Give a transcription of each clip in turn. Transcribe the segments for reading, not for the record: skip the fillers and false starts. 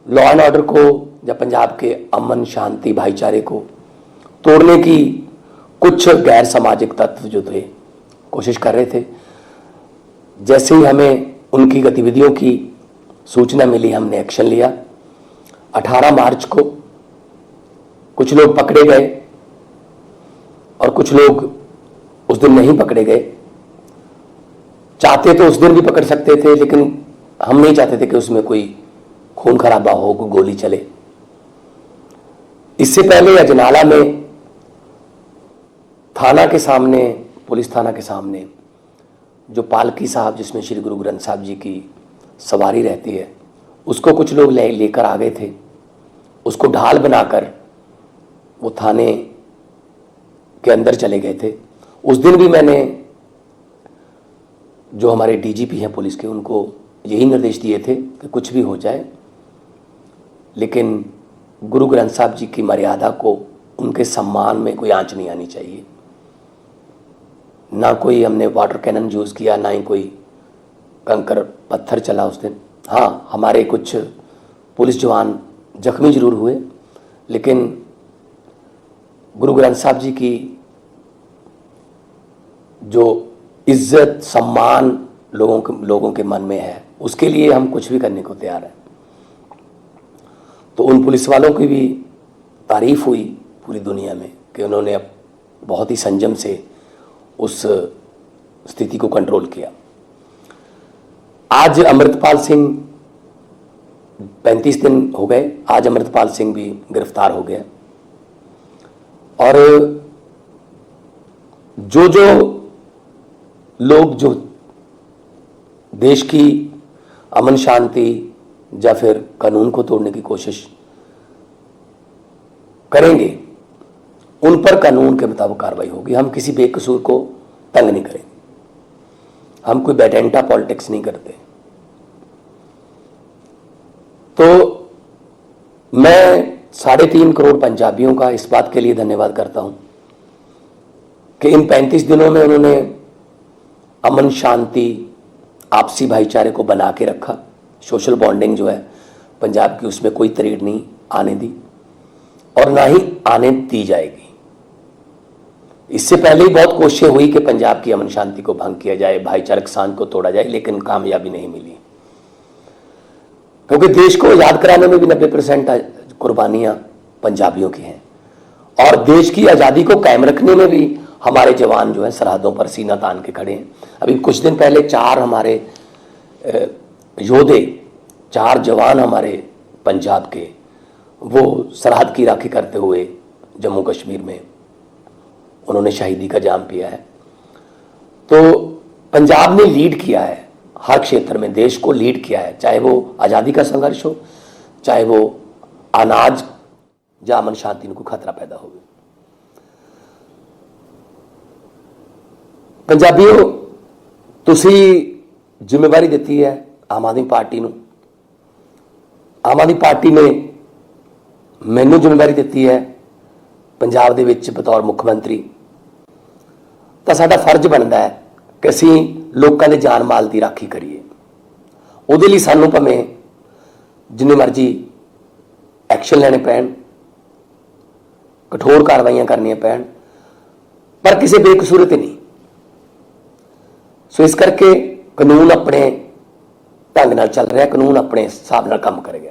Law and order को या पंजाब के अमन शांति भाईचारे को तोड़ने की कुछ गैर सामाजिक तत्व जो थे कोशिश कर रहे थे। जैसे ही हमें उनकी गतिविधियों की सूचना मिली, हमने एक्शन लिया। 18 मार्च को कुछ लोग पकड़े गए और कुछ लोग उस दिन नहीं पकड़े गए। चाहते तो उस दिन भी पकड़ सकते थे, लेकिन हम नहीं चाहते थे कि उसमें कोई खून खराबा हो, कोई गोली चले। इससे पहले अजनाला में थाना के सामने, पुलिस थाना के सामने जो पालकी साहब जिसमें श्री गुरु ग्रंथ साहब जी की सवारी रहती है, उसको कुछ लोग लेकर आ गए थे। उसको ढाल बनाकर वो थाने के अंदर चले गए थे। उस दिन भी मैंने जो हमारे डीजीपी हैं पुलिस के, उनको यही निर्देश दिए थे कि कुछ भी हो जाए, लेकिन गुरु ग्रंथ साहब जी की मर्यादा को, उनके सम्मान में कोई आंच नहीं आनी चाहिए। ना कोई हमने वाटर कैनन यूज़ किया, ना ही कोई कंकर पत्थर चला उस दिन। हाँ, हमारे कुछ पुलिस जवान जख्मी जरूर हुए, लेकिन गुरु ग्रंथ साहब जी की जो इज्जत सम्मान लोगों के मन में है, उसके लिए हम कुछ भी करने को तैयार हैं। तो उन पुलिस वालों की भी तारीफ हुई पूरी दुनिया में कि उन्होंने अब बहुत ही संयम से उस स्थिति को कंट्रोल किया। आज अमृतपाल सिंह 35 दिन हो गए, आज अमृतपाल सिंह भी गिरफ्तार हो गया। और जो लोग जो देश की अमन शांति या फिर कानून को तोड़ने की कोशिश करेंगे, उन पर कानून के मुताबिक कार्रवाई होगी। हम किसी बेकसूर को तंग नहीं करेंगे, हम कोई बैटेंटा पॉलिटिक्स नहीं करते। तो मैं 3.5 करोड़ पंजाबियों का इस बात के लिए धन्यवाद करता हूं कि इन 35 दिनों में उन्होंने अमन शांति आपसी भाईचारे को बना के रखा। सोशल बॉन्डिंग जो है पंजाब की, उसमें कोई तरीड़ नहीं आने दी और ना ही आने दी जाएगी। इससे पहले ही बहुत कोशिशें हुई कि पंजाब की अमन शांति को भंग किया जाए, भाईचारक सांझ को तोड़ा जाए, लेकिन कामयाबी नहीं मिली, क्योंकि देश को आज़ाद कराने में भी 90% कुर्बानियां पंजाबियों की हैं और देश की आज़ादी को कायम रखने में भी हमारे जवान जो हैं सरहदों पर सीना तान के खड़े हैं। अभी कुछ दिन पहले 4 हमारे योद्धे, 4 जवान हमारे पंजाब के, वो सरहद की राखी करते हुए जम्मू कश्मीर में उन्होंने शहीदी का जाम पिया है। तो पंजाब ने लीड किया है हर क्षेत्र में, देश को लीड किया है, चाहे वो आज़ादी का संघर्ष हो, चाहे वो अनाज या अमन शांति को खतरा पैदा हो। पंजाबियों, तुसी जिम्मेवारी दी है आम आदमी पार्टी नूं। आम आदमी पार्टी ने मैनू जिम्मेवारी दी है पंजाब दे विच बतौर मुख्यमंत्री। तो साडा फर्ज बनता है कि असीं लोकां दे जान माल की राखी करिए। उहदे लई सानूं भावें जिन्ने मर्जी एक्शन लेने पैण, कठोर कार्रवाइयां करनियां पैण, पर किसी बेकसूर ते नहीं। सो इस करके कानून अपने ढंग नाल चल रहा, कानून अपने हिसाब नाल काम करेगा।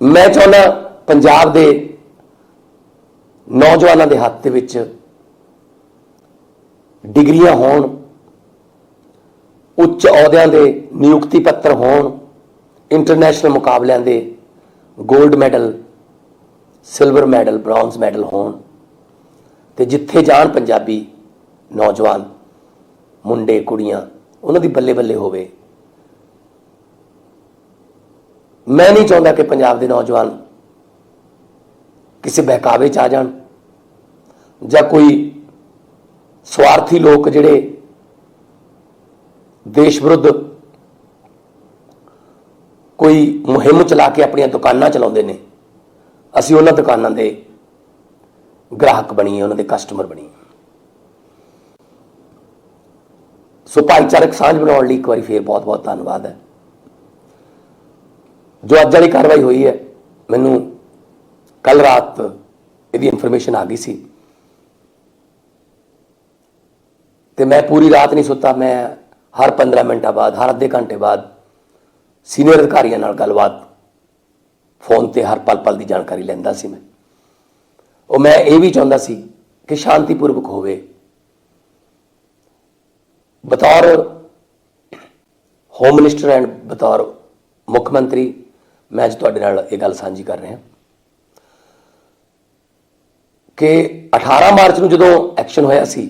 मैं चाहुंदा पंजाब दे नौजवानों के हाथ दे विच डिग्रियां होण, उच्च अहुदियां दे नियुक्ति पत्र होण, इंटरनेशनल मुकाबलियां दे gold medal, silver medal, bronze medal होण, ते जिथे जाण पंजाबी नौजवान मुंडे कुड़ियां, उन्हां दी बल्ले बल्ले होवे। मैं नहीं चाहता कि पंजाब के नौजवान किसी बहकावे च आ जाण या कोई स्वार्थी लोग जिहड़े देश विरुद्ध कोई मुहिम चला के अपनी दुकानां चलाउंदे ने, असीं उन्हां दुकानां दे ग्राहक बणीए, उन्हां दे कस्टमर बणीए। सो भाईचारक सांझ बनाने लिए एक बार फिर बहुत बहुत धन्यवाद है। जो अज वाली कार्रवाई हुई है, मैनू कल रात यदि इन्फॉर्मेशन आ गई सी तो मैं पूरी रात नहीं सुता। मैं हर 15 मिनटा बाद, हर अद्धे घंटे बाद सीनियर अधिकारियों नाल गलबात फोन ते हर पल पल की जानकारी लैंदा सी। मैं ये भी चाहता सी कि शांतिपूर्वक होवे। बतौर होम मिनिस्टर एंड बतौर मुख्यमंत्री मैं अज तुहाडे नाल ये गल साझी कर रहा कि 18 मार्च को जो एक्शन होया सी,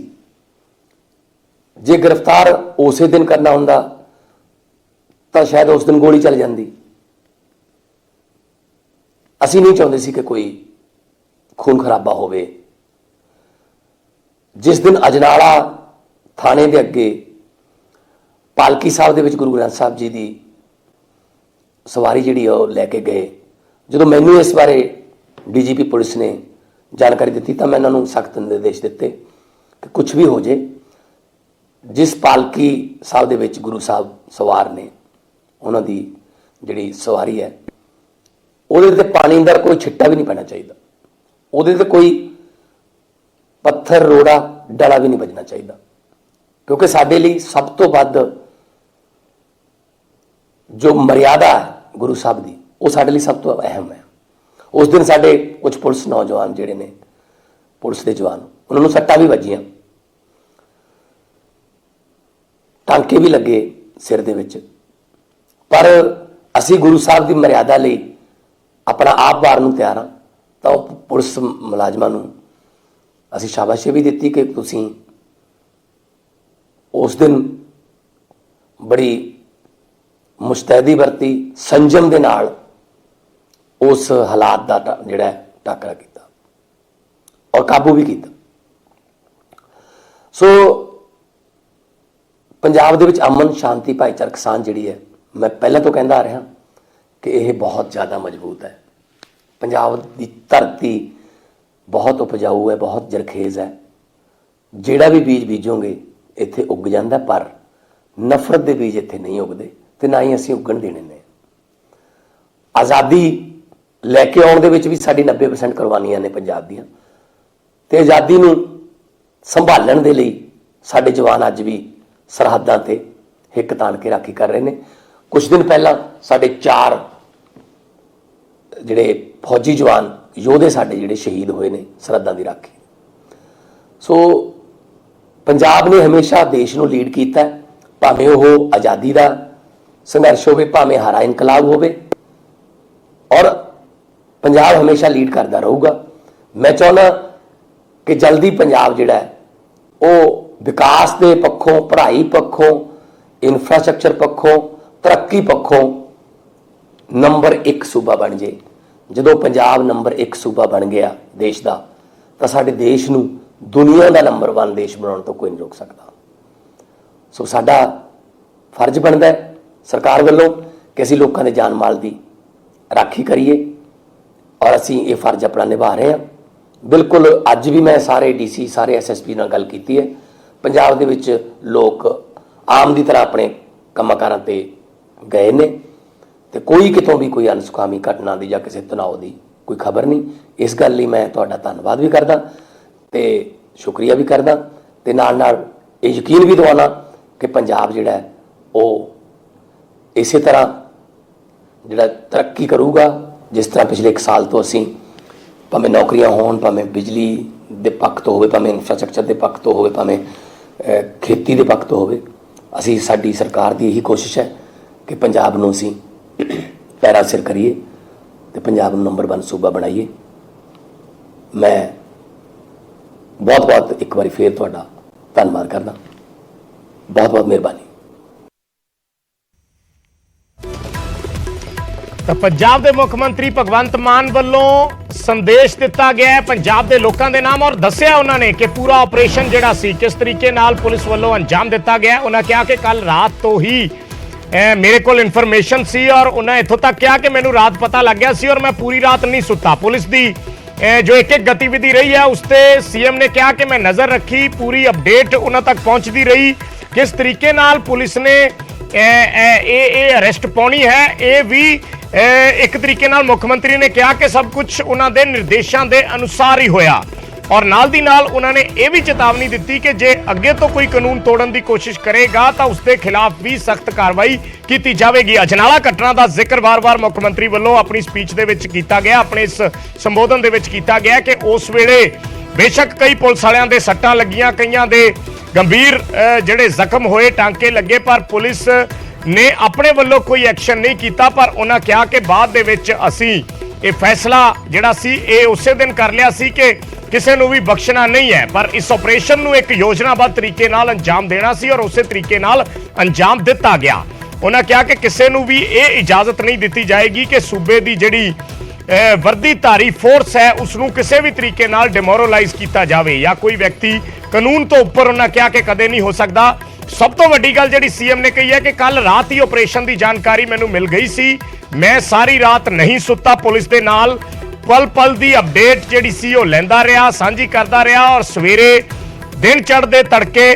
जे गिरफ्तार उस दिन करना हुंदा तो शायद उस दिन गोली चल जाती। असी नहीं चाहते सी कि कोई खून खराबा होवे। जिस दिन अजनाला थाने के अगे पालकी साहब दे विच गुरु ग्रंथ साहब जी की सवारी जी लैके गए, जो मैनू इस बारे DGP पुलिस ने जानकारी दी तो मैं उन्होंने सख्त निर्देश दिते कि कुछ भी हो जाए, जिस पालकी साहब दे विच गुरु साहब सवार ने उन्हों की जिहड़ी सवारी है उहदे ते पानी का कोई छिट्टा भी नहीं पैना चाहिए, उहदे ते कोई पत्थर रोड़ा डला भी नहीं बजना चाहिए, क्योंकि साडे लई सब तो वध जो मर्यादा है गुरु साहब की वो साडे लई सब तो अहम है। उस दिन साडे कुछ पुलिस नौजवान जिहड़े ने पुलिस के जवान उन्होंने सट्टां भी वजियां, टांके भी लगे सिर दे विच, पर असी गुरु साहब की मर्यादा लई अपना आप वार नूं तैयार हाँ। तो पुलिस मुलाजमां नूं असी शाबाशी भी दी कि तुसीं उस दिन बड़ी मुस्तैदी वरती, संजम दे नाल उस हालात का जिहड़ा टाकरा किया और काबू भी किया। सो पंजाब दे विच अमन शांति भाईचारक सां जिहड़ी है, मैं पहले तो कहता आ रहा कि यह बहुत ज़्यादा मजबूत है। पंजाब की धरती बहुत उपजाऊ है, बहुत जरखेज़ है। जिहड़ा भी बीज बीजोगे इत्थे उग जाता, पर नफरत के बीज इत्थे नहीं उगते तो ना ही असीं उगण देने ने। आज़ादी लैके आउण दे विच भी साडी 90% कुर्बानियां ने पंजाब दीयां, ते आज़ादी नूं संभालण दे लई साडे जवान अज भी सरहदां ते हिक तान के राखी कर रहे हैं। कुछ दिन पहला साडे 4 जिहड़े फौजी जवान योधे साडे जिहड़े शहीद होए ने सरहदां दी राखी। सो पंजाब ने हमेशा देश नूं लीड कीता, भावें वो आज़ादी का संघर्ष होवे, भावें हरा इनकलाब होवे, और पंजाब हमेशा लीड करता रहूगा। मैं चाहना कि जल्दी पंजाब जिहड़ा है वो विकास के पक्षों, पढ़ाई पक्षों, इंफ्रास्ट्रक्चर पक्षों, तरक्की पक्षों नंबर 1 सूबा बन जाए। जो पंजाब नंबर 1 सूबा बन गया देश का, तो साडे देश नूं दुनिया का नंबर 1 देश बनाने तो कोई नहीं रोक सकता। सो साडा फर्ज बनता है सरकार वालों कि असीं लोगों के जान माल की राखी करिए, और असीं ये फर्ज अपना निभा रहे हैं। बिल्कुल अज भी मैं सारे DC सारे SSP नाल गल कीती है। पंजाब दे विच लोग आम की तरह अपने कामां ते गए ने, तो कोई कितों भी कोई अनसुखावी घटना की या किसी तनाव की कोई खबर नहीं। इस गल लई मैं तुहाडा धन्नवाद भी करदा ते शुक्रिया भी करदा, ते नाल नाल ये यकीन भी दवाना कि पंजाब जिहड़ा है वो इस तरह जिहड़ा तरक्की करूगा जिस तरह पिछले 1 साल तो असीं भावें नौकरियां होण, भावें बिजली दे पक्ष तो होवे, भावें इंफ्रास्ट्रक्चर के पक्ष तो होवे, भावें खेती के पक्ष तो होवे, असीं साडी सरकार की यही कोशिश है कि पंजाब नूं असीं पैरां सिर करिए ते पंजाब नूं नंबर 1 सूबा बनाइए। मैं बहुत बहुत एक बार फिर तुहाडा धन्नवाद करदा, बहुत बहुत मेहरबानी। तो पंजाब के मुख्य मंत्री भगवंत मान वालों संदेश दिता गया है पंजाब के लोगों के नाम, और दस्सिया उन्होंने कि पूरा ऑपरेशन जिहड़ा सी किस तरीके नाल पुलिस वालों अंजाम दिता गया। उन्होंने कहा कि कल रात तो ही मेरे को इन्फॉर्मेशन सी, और उन्हें इत्थों तक कहा कि मैनू रात पता लग गया सी और मैं पूरी रात नहीं सुता। पुलिस की जो एक एक गतिविधि रही है उस पर CM ने कहा कि मैं नज़र रखी, पूरी अपडेट उन्होंने तक पहुँचती रही, किस तरीके नाल पुलिस ने अरेस्ट पाउनी है ये भी ਇੱਕ ਤਰੀਕੇ ਨਾਲ ਮੁੱਖ ਮੰਤਰੀ ਨੇ ਕਿਹਾ ਕਿ ਸਭ ਕੁਝ ਉਹਨਾਂ ਦੇ ਨਿਰਦੇਸ਼ਾਂ ਦੇ ਅਨੁਸਾਰ ਹੀ ਹੋਇਆ ਔਰ ਨਾਲ ਦੀ ਨਾਲ ਉਹਨਾਂ ਨੇ ਇਹ ਵੀ ਚੇਤਾਵਨੀ ਦਿੱਤੀ ਕਿ ਜੇ ਅੱਗੇ ਤੋਂ ਕੋਈ ਕਾਨੂੰਨ ਤੋੜਨ ਦੀ ਕੋਸ਼ਿਸ਼ ਕਰੇਗਾ ਤਾਂ ਉਸ ਦੇ ਖਿਲਾਫ ਵੀ ਸਖਤ ਕਾਰਵਾਈ ਕੀਤੀ ਜਾਵੇਗੀ। ਅਜਨਾਲਾ ਘਟਨਾ ਦਾ ਜ਼ਿਕਰ ਵਾਰ-ਵਾਰ ਮੁੱਖ ਮੰਤਰੀ ਵੱਲੋਂ ਆਪਣੀ ਸਪੀਚ ਦੇ ਵਿੱਚ ਕੀਤਾ ਗਿਆ, ਆਪਣੇ ਇਸ ਸੰਬੋਧਨ ਦੇ ਵਿੱਚ ਕੀਤਾ ਗਿਆ ਕਿ ਉਸ ਵੇਲੇ ਬੇਸ਼ੱਕ ਕਈ ਪੁਲਿਸ ਵਾਲਿਆਂ ਦੇ ਸੱਟਾਂ ਲੱਗੀਆਂ, ਕਈਆਂ ਦੇ ਗੰਭੀਰ ਜਿਹੜੇ ਜ਼ਖਮ ਹੋਏ, ਟਾਂਕੇ ਲੱਗੇ, ਪਰ ਪੁਲਿਸ ਨੇ ਆਪਣੇ ਵੱਲੋਂ ਕੋਈ ਐਕਸ਼ਨ ਨਹੀਂ ਕੀਤਾ। ਪਰ ਉਹਨਾਂ ਕਿਹਾ ਕਿ ਬਾਅਦ ਦੇ ਵਿੱਚ ਅਸੀਂ ਇਹ ਫੈਸਲਾ ਜਿਹੜਾ ਸੀ ਇਹ ਉਸੇ ਦਿਨ ਕਰ ਲਿਆ ਸੀ ਕਿ ਕਿਸੇ ਨੂੰ ਵੀ ਬਖਸ਼ਣਾ ਨਹੀਂ ਹੈ, ਪਰ ਇਸ ਆਪਰੇਸ਼ਨ ਨੂੰ ਇੱਕ ਯੋਜਨਾਬੱਧ ਤਰੀਕੇ ਨਾਲ ਅੰਜਾਮ ਦੇਣਾ ਸੀ ਔਰ ਉਸੇ ਤਰੀਕੇ ਨਾਲ ਅੰਜਾਮ ਦਿੱਤਾ ਗਿਆ। ਉਹਨਾਂ ਕਿਹਾ ਕਿ ਕਿਸੇ ਨੂੰ ਵੀ ਇਹ ਇਜਾਜ਼ਤ ਨਹੀਂ ਦਿੱਤੀ ਜਾਏਗੀ ਕਿ ਸੂਬੇ ਦੀ ਜਿਹੜੀ ਵਰਦੀਧਾਰੀ ਫੋਰਸ ਹੈ ਉਸ ਨੂੰ ਕਿਸੇ ਵੀ ਤਰੀਕੇ ਨਾਲ ਡਿਮੋਰਲਾਈਜ਼ ਕੀਤਾ ਜਾਵੇ ਜਾਂ ਕੋਈ ਵਿਅਕਤੀ ਕਾਨੂੰਨ ਤੋਂ ਉੱਪਰ, ਉਹਨਾਂ ਕਿਹਾ ਕਿ ਕਦੇ ਨਹੀਂ ਹੋ ਸਕਦਾ। ਸਭ ਤੋਂ ਵੱਡੀ ਗੱਲ ਜਿਹੜੀ ਸੀਐਮ ਨੇ ਕਹੀ ਹੈ ਕਿ ਕੱਲ ਰਾਤ ਹੀ ਆਪਰੇਸ਼ਨ ਦੀ ਜਾਣਕਾਰੀ ਮੈਨੂੰ ਮਿਲ ਗਈ ਸੀ, ਮੈਂ ਸਾਰੀ ਰਾਤ ਨਹੀਂ ਸੁੱਤਾ, ਪੁਲਿਸ ਦੇ ਨਾਲ ਪਲ ਪਲ ਦੀ ਅਪਡੇਟ ਜਿਹੜੀ ਸੀ ਉਹ ਲੈਂਦਾ ਰਿਹਾ, ਸਾਂਝੀ ਕਰਦਾ ਰਿਹਾ ਔਰ ਸਵੇਰੇ ਦਿਨ ਚੜ੍ਹਦੇ ਤੜਕੇ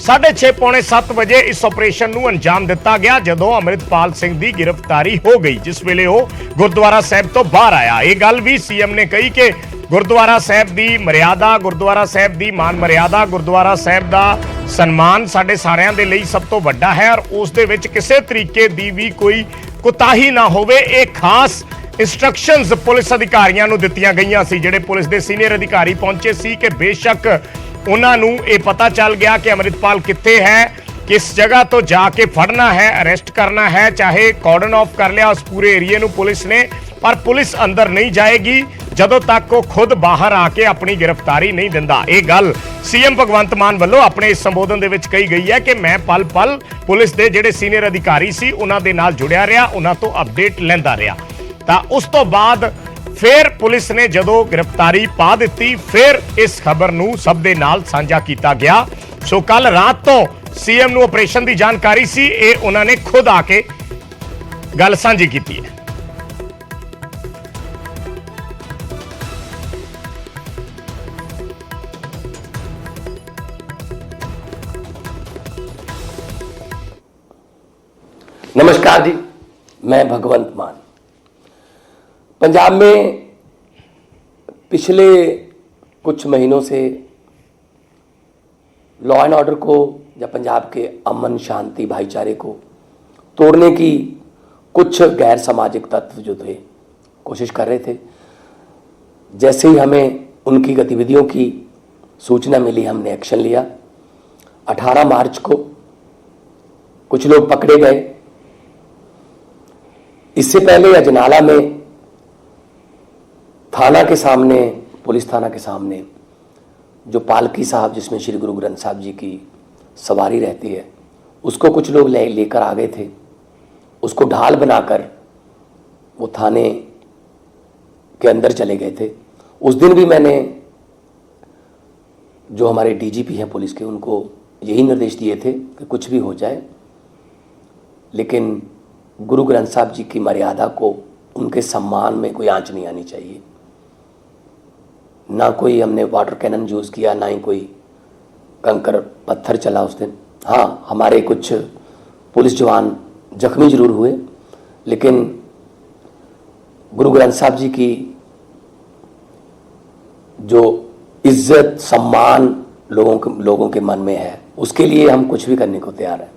6:30 ਪੌਣੇ 7 ਵਜੇ ਇਸ ਆਪਰੇਸ਼ਨ ਨੂੰ ਅੰਜਾਮ ਦਿੱਤਾ ਗਿਆ ਜਦੋਂ ਅੰਮ੍ਰਿਤਪਾਲ ਸਿੰਘ ਦੀ ਗ੍ਰਿਫਤਾਰੀ ਹੋ ਗਈ, ਜਿਸ ਵੇਲੇ ਉਹ ਗੁਰਦੁਆਰਾ ਸਾਹਿਬ ਤੋਂ ਬਾਹਰ ਆਇਆ। ਇਹ ਗੱਲ ਵੀ ਸੀਐਮ ਨੇ ਕਹੀ ਕਿ ਗੁਰਦੁਆਰਾ ਸਾਹਿਬ ਦੀ ਮਰਿਆਦਾ, ਗੁਰਦੁਆਰਾ ਸਾਹਿਬ ਦੀ ਮਾਨ ਮਰਿਆਦਾ, ਗੁਰਦੁਆਰਾ ਸਾਹਿਬ ਦਾ ਸਨਮਾਨ ਸਾਡੇ ਸਾਰਿਆਂ ਦੇ ਲਈ ਸਭ ਤੋਂ ਵੱਡਾ ਹੈ ਔਰ ਉਸ ਦੇ ਵਿੱਚ ਕਿਸੇ ਤਰੀਕੇ ਦੀ ਵੀ ਕੋਈ ਕੁਤਾਹੀ ਨਾ ਹੋਵੇ। ਇਹ ਖਾਸ ਇੰਸਟਰਕਸ਼ਨਸ ਪੁਲਿਸ ਅਧਿਕਾਰੀਆਂ ਨੂੰ ਦਿੱਤੀਆਂ ਗਈਆਂ ਸੀ, ਜਿਹੜੇ ਪੁਲਿਸ ਦੇ ਸੀਨੀਅਰ ਅਧਿਕਾਰੀ ਪਹੁੰਚੇ ਸੀ ਕਿ ਬੇਸ਼ੱਕ ਉਹਨਾਂ ਨੂੰ ਇਹ ਪਤਾ ਚੱਲ ਗਿਆ ਕਿ ਅੰਮ੍ਰਿਤਪਾਲ ਕਿੱਥੇ ਹੈ, ਕਿਸ ਜਗ੍ਹਾ ਤੋਂ ਜਾ ਕੇ ਫੜਨਾ ਹੈ, ਅਰੈਸਟ ਕਰਨਾ ਹੈ, ਚਾਹੇ ਕਾਰਡਨ ਆਫ ਕਰ ਲਿਆ ਉਸ ਪੂਰੇ ਏਰੀਏ ਨੂੰ ਪੁਲਿਸ ਨੇ, ਪਰ ਪੁਲਿਸ ਅੰਦਰ ਨਹੀਂ ਜਾਏਗੀ ਜਦੋਂ ਤੱਕ ਉਹ ਖੁਦ ਬਾਹਰ ਆ ਕੇ ਆਪਣੀ ਗ੍ਰਿਫਤਾਰੀ ਨਹੀਂ ਦਿੰਦਾ। ਇਹ ਗੱਲ ਸੀਐਮ ਭਗਵੰਤ ਮਾਨ ਵੱਲੋਂ ਆਪਣੇ ਇਸ ਸੰਬੋਧਨ ਦੇ ਵਿੱਚ ਕਹੀ ਗਈ ਹੈ ਕਿ ਮੈਂ ਪਲ ਪਲ ਪੁਲਿਸ ਦੇ ਜਿਹੜੇ ਸੀਨੀਅਰ ਅਧਿਕਾਰੀ ਸੀ ਉਹਨਾਂ ਦੇ ਨਾਲ ਜੁੜਿਆ ਰਿਹਾ, ਉਹਨਾਂ ਤੋਂ ਅਪਡੇਟ ਲੈਂਦਾ ਰਿਹਾ। ਤਾਂ ਉਸ ਤੋਂ ਬਾਅਦ ਫਿਰ ਪੁਲਿਸ ਨੇ ਜਦੋਂ ਗ੍ਰਿਫਤਾਰੀ ਪਾ ਦਿੱਤੀ, ਫਿਰ ਇਸ ਖਬਰ ਨੂੰ ਸਭ ਦੇ ਨਾਲ ਸਾਂਝਾ ਕੀਤਾ ਗਿਆ। ਸੋ ਕੱਲ ਰਾਤ ਤੋਂ ਸੀਐਮ ਨੂੰ ਆਪਰੇਸ਼ਨ ਦੀ ਜਾਣਕਾਰੀ ਸੀ, ਇਹ ਉਹਨਾਂ ਨੇ ਖੁਦ ਆ ਕੇ ਗੱਲ ਸਾਂਝੀ ਕੀਤੀ ਹੈ। नमस्कार जी, मैं भगवंत मान। पंजाब में पिछले कुछ महीनों से लॉ एंड ऑर्डर को या पंजाब के अमन शांति भाईचारे को तोड़ने की कुछ गैर सामाजिक तत्व जो थे कोशिश कर रहे थे। जैसे ही हमें उनकी गतिविधियों की सूचना मिली, हमने एक्शन लिया। 18 मार्च को कुछ लोग पकड़े गए। इससे पहले अजनाला में थाना के सामने, पुलिस थाना के सामने जो पालकी साहब जिसमें श्री गुरु ग्रंथ साहब जी की सवारी रहती है, उसको कुछ लोग लेकर आ गए थे। उसको ढाल बनाकर वो थाने के अंदर चले गए थे। उस दिन भी मैंने जो हमारे डीजीपी हैं पुलिस के, उनको यही निर्देश दिए थे कि कुछ भी हो जाए लेकिन गुरु ग्रंथ साहब जी की मर्यादा को, उनके सम्मान में कोई आंच नहीं आनी चाहिए। ना कोई हमने वाटर कैनन यूज़ किया, ना ही कोई कंकर पत्थर चला उस दिन। हाँ, हमारे कुछ पुलिस जवान जख्मी जरूर हुए, लेकिन गुरु ग्रंथ साहब जी की जो इज्जत सम्मान लोगों के मन में है, उसके लिए हम कुछ भी करने को तैयार हैं।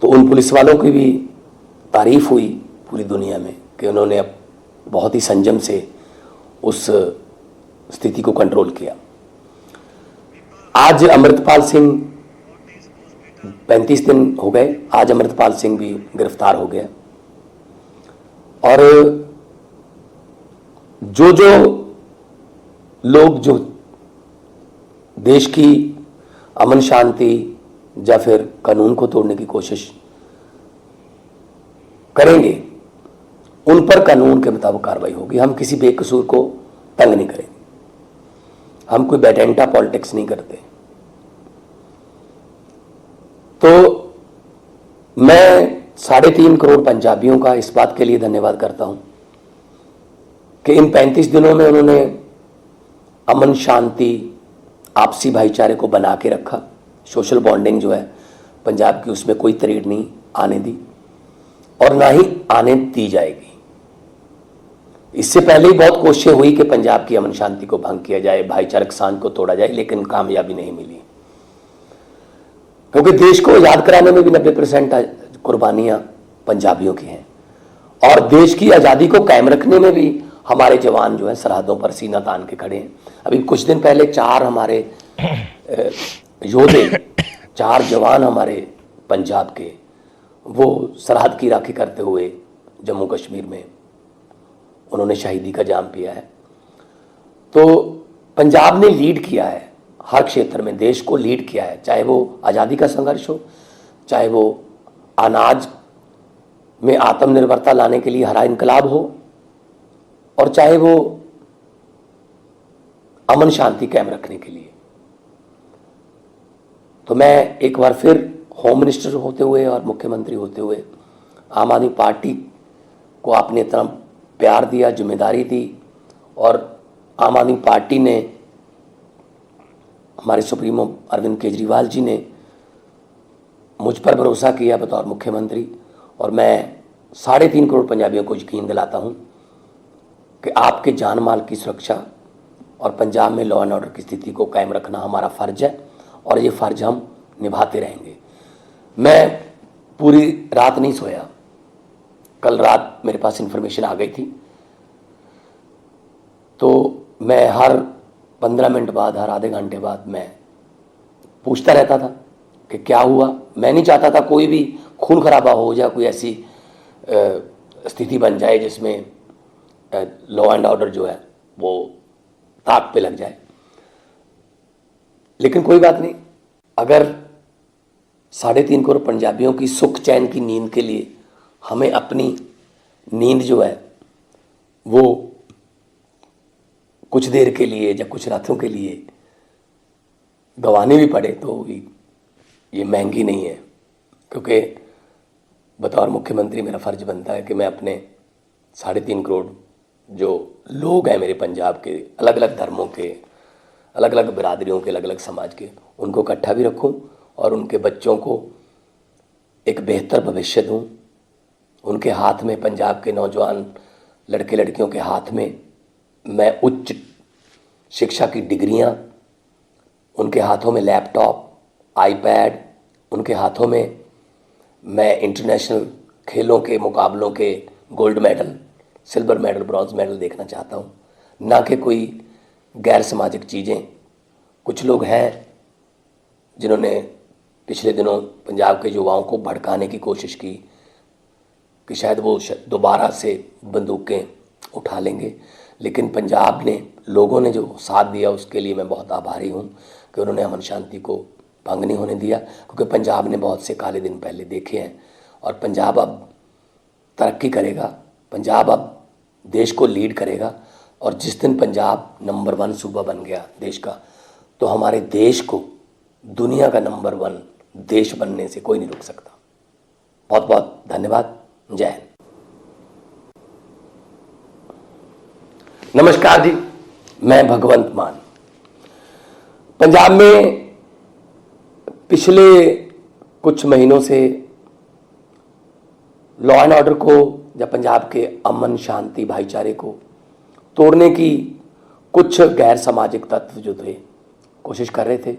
तो उन पुलिस वालों की भी तारीफ हुई पूरी दुनिया में कि उन्होंने अब बहुत ही संयम से उस स्थिति को कंट्रोल किया। आज अमृतपाल सिंह 35 दिन हो गए, आज अमृतपाल सिंह भी गिरफ्तार हो गया और जो लोग जो देश की अमन शांति या फिर कानून को तोड़ने की कोशिश करेंगे, उन पर कानून के मुताबिक कार्रवाई होगी। हम किसी बेकसूर को तंग नहीं करेंगे, हम कोई बैटेंटा पॉलिटिक्स नहीं करते। तो मैं 3.5 करोड़ पंजाबियों का इस बात के लिए धन्यवाद करता हूं कि इन 35 दिनों में उन्होंने अमन शांति आपसी भाईचारे को बना के रखा। सोशल बॉन्डिंग जो है पंजाब की, उसमें कोई तरीड़ नहीं आने दी। और ना ही आने दी जाएगी। इससे पहले ही बहुत कोशिशें हुई कि पंजाब की अमन शांति को भंग किया जाए, भाईचारक सांझ को तोड़ा जाए, लेकिन कामयाबी नहीं मिली, क्योंकि देश को आजाद कराने में भी 90% कुर्बानियां पंजाबियों की हैं, और देश की आज़ादी को कायम रखने में भी हमारे जवान जो है सरहदों पर सीना तान के खड़े हैं। अभी कुछ दिन पहले 4 हमारे योद्धे, 4 जवान हमारे पंजाब के, वो सरहद की राखी करते हुए जम्मू कश्मीर में उन्होंने शहीदी का जाम पिया है। तो पंजाब ने लीड किया है हर क्षेत्र में, देश को लीड किया है, चाहे वो आज़ादी का संघर्ष हो, चाहे वो अनाज में आत्मनिर्भरता लाने के लिए हरा इनकलाब हो, और चाहे वो अमन शांति कायम रखने के लिए। तो मैं एक बार फिर होम मिनिस्टर होते हुए और मुख्यमंत्री होते हुए आम आदमी पार्टी को आपने इतना प्यार दिया, जिम्मेदारी दी, और आम आदमी पार्टी ने, हमारे सुप्रीमो अरविंद केजरीवाल जी ने मुझ पर भरोसा किया बतौर मुख्यमंत्री, और मैं 3.5 करोड़ पंजाबियों को यकीन दिलाता हूं कि आपके जान माल की सुरक्षा और पंजाब में लॉ एंड ऑर्डर की स्थिति को कायम रखना हमारा फ़र्ज है, और ये फ़र्ज हम निभाते रहेंगे। मैं पूरी रात नहीं सोया, कल रात मेरे पास इन्फॉर्मेशन आ गई थी, तो मैं हर 15 मिनट बाद, हर आधे घंटे बाद मैं पूछता रहता था कि क्या हुआ। मैं नहीं चाहता था कोई भी खून खराबा हो जाए, कोई ऐसी स्थिति बन जाए जिसमें लॉ एंड ऑर्डर जो है वो ताक पे लग जाए। लेकिन कोई बात नहीं, अगर 3.5 करोड़ पंजाबियों की सुख चैन की नींद के लिए हमें अपनी नींद जो है वो कुछ देर के लिए या कुछ रातों के लिए गंवानी भी पड़े, तो ये महंगी नहीं है, क्योंकि बतौर मुख्यमंत्री मेरा फ़र्ज बनता है कि मैं अपने 3.5 करोड़ जो लोग हैं मेरे पंजाब के, अलग अलग धर्मों के, अलग अलग बिरादरियों के, अलग अलग समाज के, उनको इकट्ठा भी रखूं और उनके बच्चों को एक बेहतर भविष्य दूं। उनके हाथ में, पंजाब के नौजवान लड़के लड़कियों के हाथ में मैं उच्च शिक्षा की डिग्रियां, उनके हाथों में लैपटॉप, आईपैड, उनके हाथों में मैं इंटरनेशनल खेलों के मुकाबलों के gold medal, silver medal, bronze medal देखना चाहता हूँ, ना कि कोई गैर सामाजिक चीज़ें। कुछ लोग हैं जिन्होंने पिछले दिनों पंजाब के युवाओं को भड़काने की कोशिश की कि शायद वो दोबारा से बंदूकें उठा लेंगे, लेकिन पंजाब ने, लोगों ने जो साथ दिया उसके लिए मैं बहुत आभारी हूँ कि उन्होंने अमन शांति को भंग नहीं होने दिया, क्योंकि पंजाब ने बहुत से काले दिन पहले देखे हैं, और पंजाब अब तरक्की करेगा, पंजाब अब देश को लीड करेगा, और जिस दिन पंजाब नंबर 1 सूबा बन गया देश का, तो हमारे देश को दुनिया का नंबर 1 देश बनने से कोई नहीं रोक सकता। बहुत बहुत धन्यवाद। जय हिंद। नमस्कार जी, मैं भगवंत मान। पंजाब में पिछले कुछ महीनों से लॉ एंड ऑर्डर को या पंजाब के अमन शांति भाईचारे को तोड़ने की कुछ गैर सामाजिक तत्व जो थे कोशिश कर रहे थे।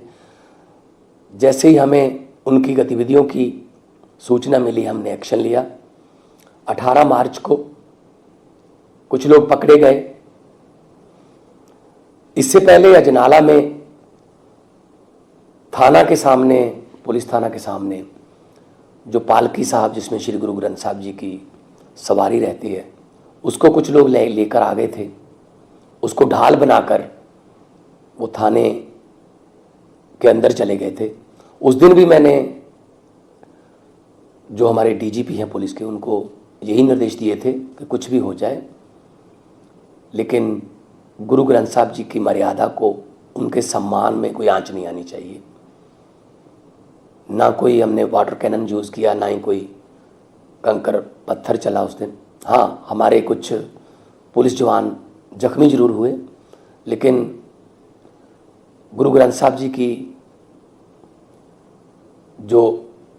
जैसे ही हमें उनकी गतिविधियों की सूचना मिली, हमने एक्शन लिया। 18 मार्च को कुछ लोग पकड़े गए। इससे पहले अजनाला में थाना के सामने, पुलिस थाना के सामने जो पालकी साहब, जिसमें श्री गुरु ग्रंथ साहब जी की सवारी रहती है, उसको कुछ लोग लेकर आ गए थे। उसको ढाल बनाकर वो थाने के अंदर चले गए थे। उस दिन भी मैंने, जो हमारे डीजीपी हैं पुलिस के, उनको यही निर्देश दिए थे कि कुछ भी हो जाए, लेकिन गुरु ग्रंथ साहब जी की मर्यादा को, उनके सम्मान में कोई आंच नहीं आनी चाहिए। ना कोई हमने वाटर कैनन यूज़ किया, ना ही कोई कंकर पत्थर चला उस दिन। हाँ, हमारे कुछ पुलिस जवान जख्मी जरूर हुए, लेकिन गुरु ग्रंथ साहब जी की जो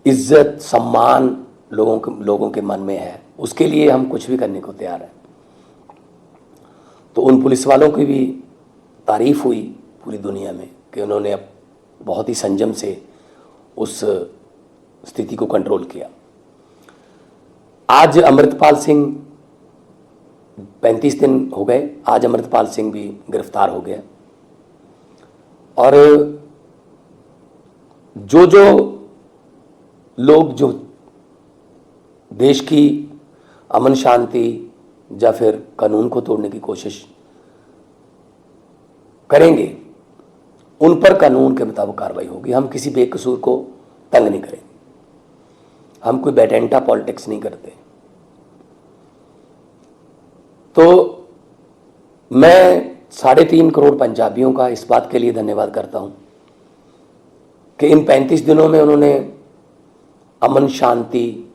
इज्जत, सम्मान लोगों के मन में है, उसके लिए हम कुछ भी करने को तैयार हैं। तो उन पुलिस वालों की भी तारीफ हुई पूरी दुनिया में कि उन्होंने अब बहुत ही संयम से उस स्थिति को कंट्रोल किया। आज अमृतपाल सिंह 35 दिन हो गए, आज अमृतपाल सिंह भी गिरफ्तार हो गया। और जो लोग जो देश की अमन शांति या फिर कानून को तोड़ने की कोशिश करेंगे, उन पर कानून के मुताबिक कार्रवाई होगी। हम किसी बेकसूर को तंग नहीं करेंगे, हम कोई बेटेंटा पॉलिटिक्स नहीं करते। तो मैं 3.5 करोड़ पंजाबियों का इस बात के लिए धन्यवाद करता हूं कि इन 35 दिनों में उन्होंने अमन शांति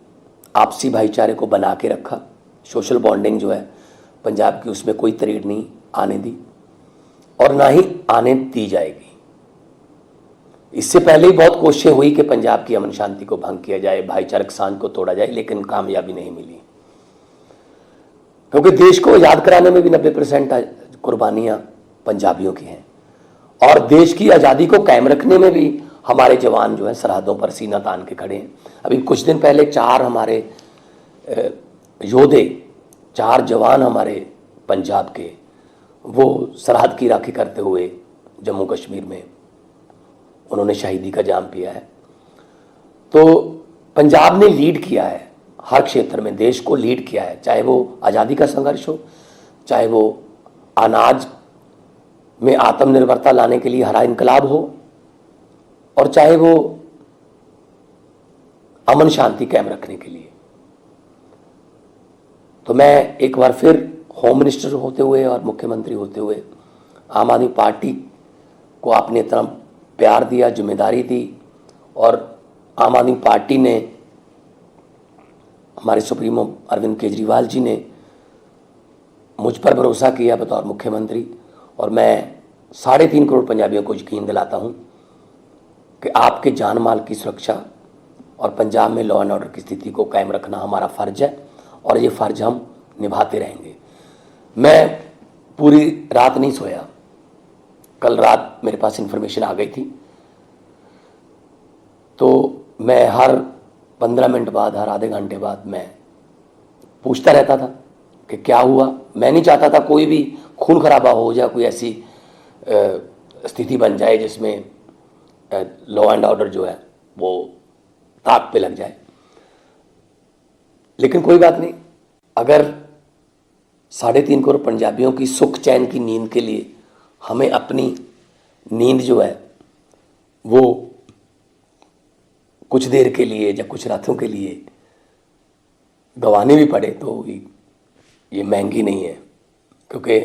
आपसी भाईचारे को बना के रखा। सोशल बॉन्डिंग जो है पंजाब की, उसमें कोई तरीड़ नहीं आने दी और ना ही आने दी जाएगी। इससे पहले ही बहुत कोशिशें हुई कि पंजाब की अमन शांति को भंग किया जाए, भाईचारक सांझ को तोड़ा जाए, लेकिन कामयाबी नहीं मिली, क्योंकि देश को आज़ाद कराने में भी 90% कुर्बानियां पंजाबियों की हैं और देश की आज़ादी को कायम रखने में भी हमारे जवान जो हैं सरहदों पर सीना तान के खड़े हैं। अभी कुछ दिन पहले 4 हमारे योद्धे, 4 जवान हमारे पंजाब के, वो सरहद की राखी करते हुए जम्मू कश्मीर में उन्होंने शहीदी का जाम पिया है। तो पंजाब ने लीड किया है हर क्षेत्र में, देश को लीड किया है, चाहे वो आज़ादी का संघर्ष हो, चाहे वो अनाज में आत्मनिर्भरता लाने के लिए हरा इनकलाब हो, और चाहे वो अमन शांति कायम रखने के लिए। तो मैं एक बार फिर होम मिनिस्टर होते हुए और मुख्यमंत्री होते हुए, आम आदमी पार्टी को आपने इतना प्यार दिया, जिम्मेदारी दी, और आम आदमी पार्टी ने, हमारे सुप्रीमो अरविंद केजरीवाल जी ने मुझ पर भरोसा किया बतौर मुख्यमंत्री, और मैं 3.5 करोड़ पंजाबियों को यकीन दिलाता हूं कि आपके जान माल की सुरक्षा और पंजाब में लॉ एंड ऑर्डर की स्थिति को कायम रखना हमारा फ़र्ज है और ये फ़र्ज हम निभाते रहेंगे। मैं पूरी रात नहीं सोया, कल रात मेरे पास इन्फॉर्मेशन आ गई थी, तो मैं हर 15 मिनट बाद, हर आधे घंटे बाद मैं पूछता रहता था कि क्या हुआ। मैं नहीं चाहता था कोई भी खून खराबा हो जाए, कोई ऐसी स्थिति बन जाए जिसमें लॉ एंड ऑर्डर जो है वो ताक पे लग जाए। लेकिन कोई बात नहीं, अगर 3.5 करोड़ पंजाबियों की सुख चैन की नींद के लिए हमें अपनी नींद जो है वो कुछ देर के लिए या कुछ रातों के लिए गंवानी भी पड़े, तो ये महंगी नहीं है, क्योंकि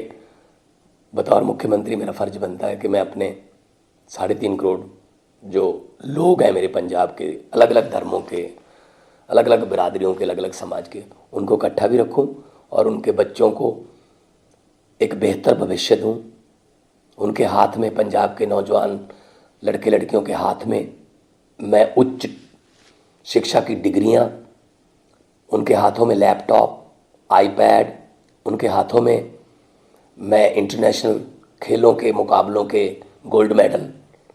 बतौर मुख्यमंत्री मेरा फ़र्ज बनता है कि मैं अपने 3.5 करोड़ जो लोग हैं मेरे पंजाब के, अलग अलग धर्मों के, अलग अलग बिरादरियों के, अलग अलग समाज के, उनको इकट्ठा भी रखूं और उनके बच्चों को एक बेहतर भविष्य दूं। उनके हाथ में, पंजाब के नौजवान लड़के लड़कियों के हाथ में मैं उच्च शिक्षा की डिग्रियां, उनके हाथों में लैपटॉप, आईपैड, उनके हाथों में मैं इंटरनेशनल खेलों के मुकाबलों के gold medal,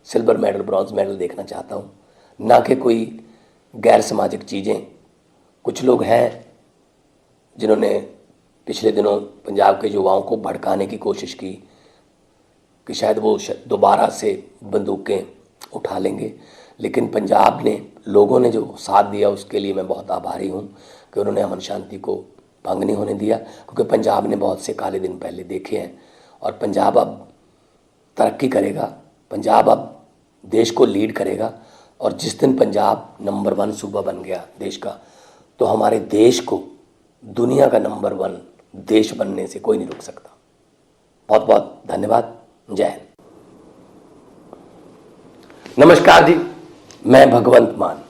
silver medal, bronze medal देखना चाहता हूँ, ना कि कोई गैर सामाजिक चीज़ें। कुछ लोग हैं जिन्होंने पिछले दिनों पंजाब के युवाओं को भड़काने की कोशिश की कि शायद वो दोबारा से बंदूकें उठा लेंगे, लेकिन पंजाब ने, लोगों ने जो साथ दिया उसके लिए मैं बहुत आभारी हूँ कि उन्होंने अमन शांति को भंग नहीं होने दिया, क्योंकि पंजाब ने बहुत से काले दिन पहले देखे हैं और पंजाब अब तरक्की करेगा, पंजाब अब देश को लीड करेगा। और जिस दिन पंजाब नंबर 1 सूबा बन गया देश का, तो हमारे देश को दुनिया का नंबर 1 देश बनने से कोई नहीं रोक सकता। बहुत बहुत धन्यवाद। जय हिंद। नमस्कार जी, मैं भगवंत मान।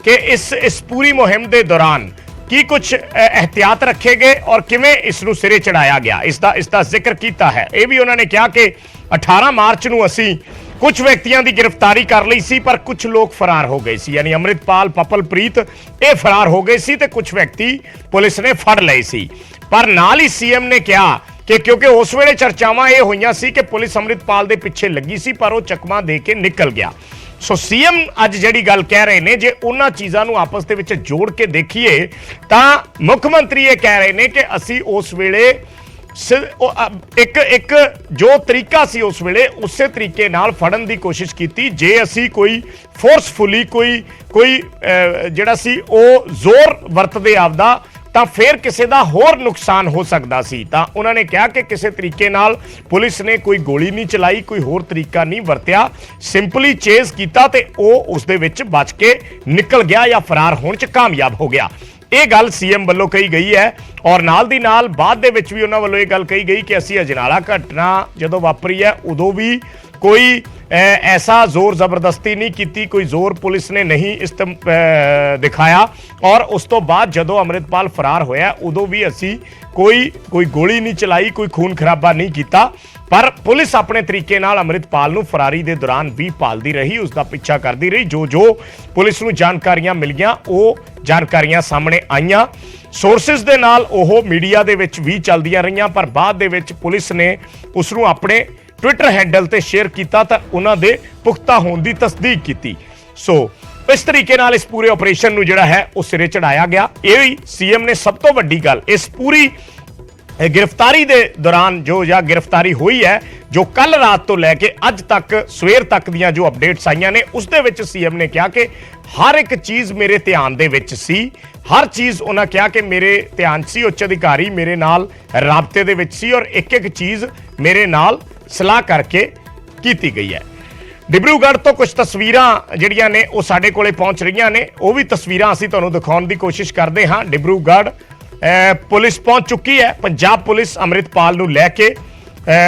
कि इस पूरी मुहिम के दौरान की कुछ एहतियात रखे गए और किवें इसनूं सिरे चढ़ाया गया, इसका जिक्र किया है। यह भी उन्होंने कहा कि 18 मार्च नूं असीं कुछ व्यक्तियों की गिरफ्तारी कर ली सी, पर कुछ लोग फरार हो गए सी, यानी अमृतपाल पपलप्रीत ये फरार हो गए सी ते कुछ व्यक्ति पुलिस ने फड़ लए सी। पर नाल ही सीएम ने कहा कि क्योंकि उस वेले चर्चावां ये होईयां सी कि पुलिस अमृतपाल दे पिछे लगी सी, पर वो चकमा दे के निकल गया। सो सीएम अज जिहड़ी गल कह रहे ने, जे उन्हां चीज़ां नूं आपस दे विच जोड़ के देखीए तां मुख मंत्री ये कह रहे ने कि असीं उस वेले एक जो तरीका सी उस वेले उस तरीके नाल फड़न की कोशिश की। जे असी कोई फोर्सफुली कोई जिहड़ा सी ओ जोर वरतदे आपदा तां फिर किसी का होर नुकसान हो सकता सी। तां उन्होंने कहा कि किसी तरीके नाल पुलिस ने कोई गोली नहीं चलाई, कोई होर तरीका नहीं वरत्या, सिंपली चेज किया ते ओ उस दे विच बच के निकल गया या फरार होने च कामयाब हो गया। ये गल सीएम वालों कही गई है और नाल दी नाल बाद दे विच भी उन्हां वालों ये गल कही गई कि असीं अजनाला घटना जदों वापरी है उदों भी कोई ऐसा जोर जबरदस्ती नहीं की, कोई जोर पुलिस ने नहीं दिखाया और उस तो बाद जदों अमृतपाल फरार होया उदों भी असीं कोई गोली नहीं चलाई, कोई खून खराबा नहीं किया, पर पुलिस अपने तरीके नाल अमृतपाल नूं फरारी दे दौरान भी पालदी रही, उसका पिछा करती रही। जो पुलिस नूं जानकारियां मिलियां वो जानकारियां सामने आईयां, सोर्सिस दे नाल ओह मीडिया दे विच भी चलदियां रहियां, पर बाद दे विच पुलिस ने उसनूं अपने ट्विटर हैंडल ते शेयर किया तो उन्हां दे पुख्ता होने की तस्दीक की। सो इस तरीके नाल इस पूरे ऑपरेशन नूं जिहड़ा है उस सिरे चढ़ाया गया। यही सीएम ने सब तो वड्डी गल इस पूरी गिरफ्तारी दे दौरान जो या गिरफ्तारी हुई है, जो कल रात तो लैके अज तक सवेर तक दियां जो अपडेट्स आईयां ने उस दे विच सीएम ने कहा कि हर एक चीज़ मेरे ध्यान दे विच सी, हर चीज़ उन्हें कहा कि मेरे ध्यान सी, उच्च अधिकारी मेरे नाल राबते दे विच सी और एक चीज़ मेरे नाल सलाह करके की गई है। डिब्रूगढ़ तो कुछ तस्वीरां जिहड़ियां ने वो साडे कोले पहुंच रही ने, वो भी तस्वीरां असीं तुहानूं दिखाउण दी कोशिश करते हाँ। डिब्रूगढ़ पुलिस पहुंच चुकी है, पंजाब पुलिस अमृतपाल नूं लैके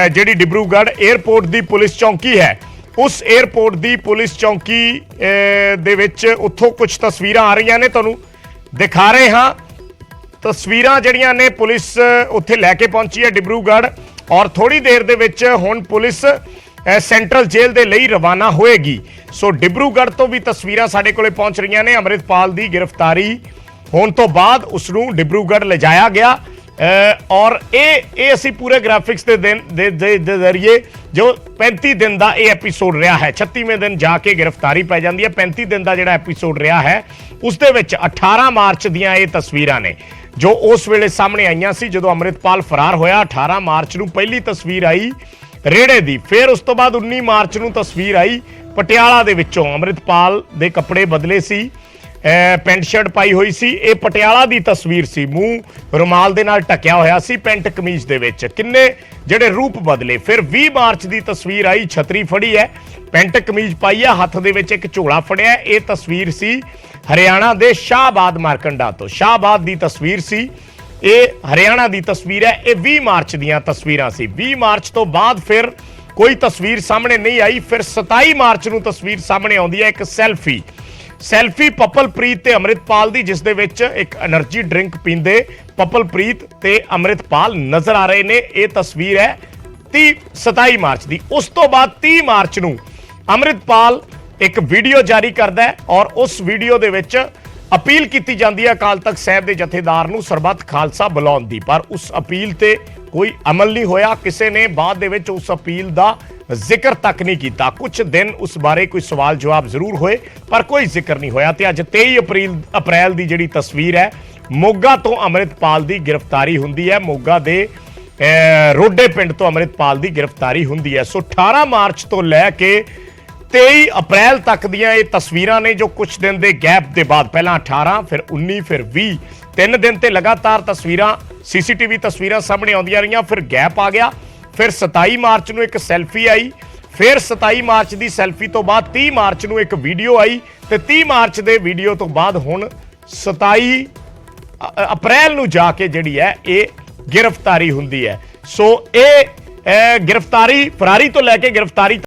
जिहड़ी डिब्रूगढ़ एयरपोर्ट दी पुलिस चौकी है उस एयरपोर्ट दी पुलिस चौकी दे विच उत्थों कुछ तस्वीरां आ रही ने, तुहानूं दिखा रहे हाँ। तस्वीरां जिहड़ियां ने पुलिस उत्थे लैके पहुंची है डिब्रूगढ़ और थोड़ी देर दे विच हुण पुलिस सेंट्रल जेल दे लई रवाना होएगी। सो डिब्रूगढ़ तो भी तस्वीरां साडे कोले पहुंच रही ने। अमृतपाल दी गिरफ्तारी होने तो बाद उसनूं डिब्रूगढ़ ले जाया गया और ये असीं पूरे ग्राफिक्स दे दिन दे जरिए जो 35 दिन का यह एपीसोड रहा है, 36वें दिन जाके गिरफ्तारी पै जाती है, 35 दिन का जिहड़ा एपीसोड रहा है उस दे विच 18 मार्च दियां ये तस्वीरां ने जो उस वेले सामने आईयां सी जदों अमृतपाल फरार होया। 18 मार्च नूं पहली तस्वीर आई रेड़े दी, फिर उस तो बाद 19 मार्च नूं तस्वीर आई पटियाला दे विचों, अमृतपाल दे कपड़े बदले सी, पेंट शर्ट पाई हुई सी, ये पटियाला दी तस्वीर सी, मूँह रुमाल दे नाल ढकिया होया सी, पेंट कमीज दे विच किन्ने जिहड़े रूप बदले। फिर 20 मार्च दी तस्वीर आई, छतरी फड़ी है, पेंट कमीज पाई है, हत्थ दे विच एक झोला फड़िया, ये तस्वीर सी हरियाणा दे शाहबाद मारकंडा तो, शाहबाद दी तस्वीर सी, ये हरियाणा दी तस्वीर है, ये 20 मार्च दियां तस्वीरां सी। 20 मार्च तो बाद फिर कोई तस्वीर सामने नहीं आई। फिर 27 मार्च नूं तस्वीर सामने आउंदी है, एक सैल्फी पपलप्रीत ते अमृतपाल दी, जिस दे विच एक एनर्जी ड्रिंक पींदे पपलप्रीत ते अमृतपाल नजर आ रहे ने। ये तस्वीर है 27 मार्च दी। उस तो बाद 30 मार्च नूं अमृतपाल एक वीडियो जारी करता है और उस वीडियो दे विच अपील की जाती है अकाल तख्त साहिब के जथेदार नूं सरबत खालसा बुलाउण दी, पर उस अपील ते कोई अमल नहीं होया। किसी ने बाद दे विच उस अपील का जिक्र तक नहीं किया। कुछ दिन उस बारे कोई सवाल जवाब जरूर होए पर कोई जिक्र नहीं होया। ते अज 23 अप्रैल की जिहड़ी तस्वीर है, मोगा तो अमृतपाल की गिरफ्तारी हुंदी है, मोगा दे रोडे पिंड तो अमृतपाल की गिरफ्तारी हुंदी है। सो 18 मार्च तो लैके 23 अप्रैल तक दियां ये तस्वीरां ने जो कुछ दिन के गैप के बाद, पहला 18 फिर 19 फिर 20, 3 दिन ते लगातार तस्वीरां CCTV तस्वीरां सामने आउंदियां रहियां। फिर गैप आ गया, फिर 27 मार्च नूं एक सैल्फी आई, फिर 27 मार्च की सैल्फी तो बाद 30 मार्च नूं एक वीडियो आई, तो 30 मार्च के वीडियो तो बाद हुण 27 अप्रैल नूं जाके जिहड़ी है ये गिरफ्तारी हुंदी है। सो ये गिरफ्तारी फरारी तो लैके गिरफ्तारी